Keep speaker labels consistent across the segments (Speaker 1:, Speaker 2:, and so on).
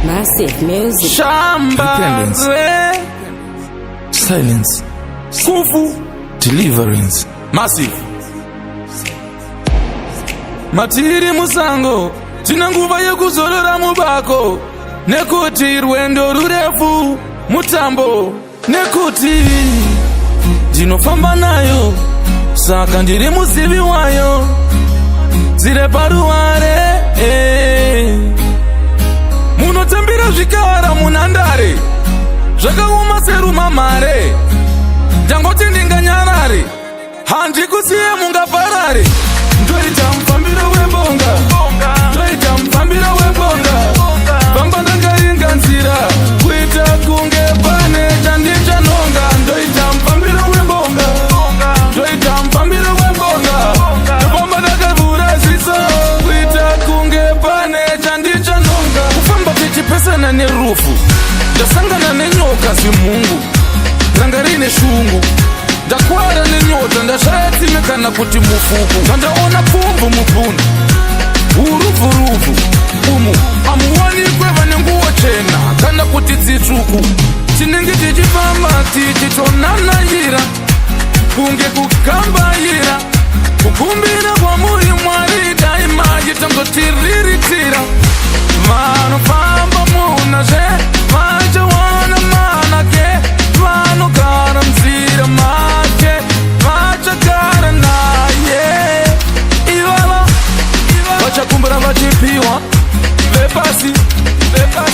Speaker 1: Massive music.
Speaker 2: Shamba,
Speaker 3: Silence.
Speaker 2: Kufu,
Speaker 3: Deliverance.
Speaker 2: Massive. Matiri musango, tina nguva yekuzorora mubako, nekuti rwendo rurefu, mutambo, nekuti ndinofamba nayo, saka ndiri muzivi wayo, dzire paruware, munotambira zvikara munhandare, zvakauma seruma mare, ndangoti ndinganyarare, handikusiye mungaparare, ndoita mufambiro webonga, ndoita mufambiro webonga, pamba ndakaringa nzira, kuita kunge pane chandichanonga, ndoita mufambiro webonga, ndoita mufambiro webonga, pamba ndakavhura ziso, kuita kunge pane chandichanonga, kufamba tichipesana nerufu, ndasangana nenyoka zimungu, ranga rine shungu, ndakwara nenyota ndashaya tsime kana kuti mufuku, ndandaona pfumvu mubvuni uruvuruvu umu amuwanikwe vane nguwo chena kana kuti dzitsvuku, tinenge tichifamba tichitonanayira kunge kukambaira, kukumbira kwamuri Mwari daimaji tangotiriritira, vanofamba munazve vachawana manake, vanogara mzira make vachagara naye, ivava vachakumbira vachipiwa, vepasi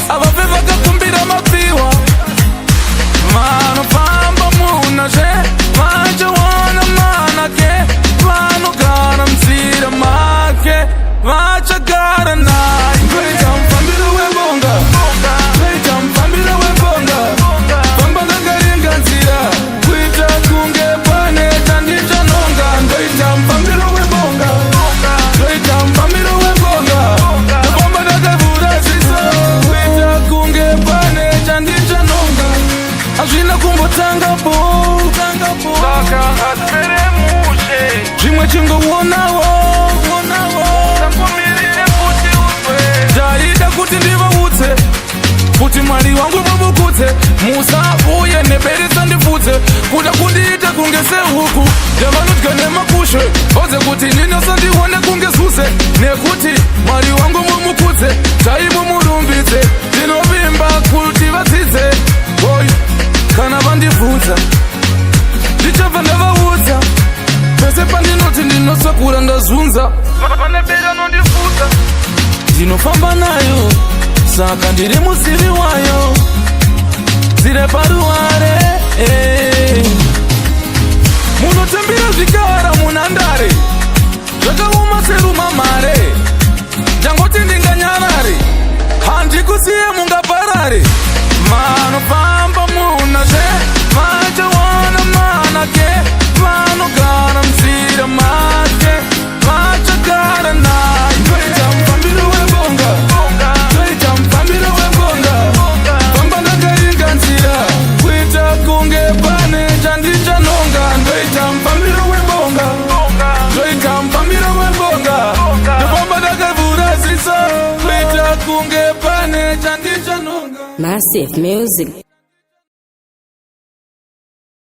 Speaker 2: avave vakakumbira mapiwa, vanofamba munazve vachawana manake, vanogara mzira make vachagara naye, ndoita mufambiro webonga, ndoita mufambiro webonga, pamba ndakaringa nzira, kuita kunge pane chandichanonga, ndoita mufambiro webonga, ndoita mufambiro webonga, pamba ndakavhura ziso, kuita kunge pane chandichanonga, hazvina kumbotangapo, saka hazvere mushe, zvimwe chingouonawo, ndaida kuti ndivaudze kuti Mwari wangu mubukudze, musabuye neberesa ndibvudze, kuda kundiita kunge sehuku yavanodya nemakushe, odze kuti ndinosandione kunge zuse, nekuti Mwari wangu mumukudze, taimumurumbidze, ndinovimba kuti vadzidze, boy kana vandibvudza ndichabva ndavaudza, pese pandinoti ndinosakura ndazunza, pane bera nondibvudza, ndinofamba nayo, saka ndiri muzivi wayo, dzire paruware, munotambira zvikara munhandare, zvakauma seruma mare, ndangoti ndinganyarare, handikusiye mungaparare, vanofamba munazve vachawana manake, vanogara mzira make vachagara naye, ndoita mufambiro webonga, ndoita mufambiro webonga, pamba ndakaringa nzira, kuita kunge pane chandichanonga, ndoita mufambiro webonga, ndoita mufambiro webonga, pamba ndakavhura ziso, kuita kunge pane chandichanonga.
Speaker 1: Massive music.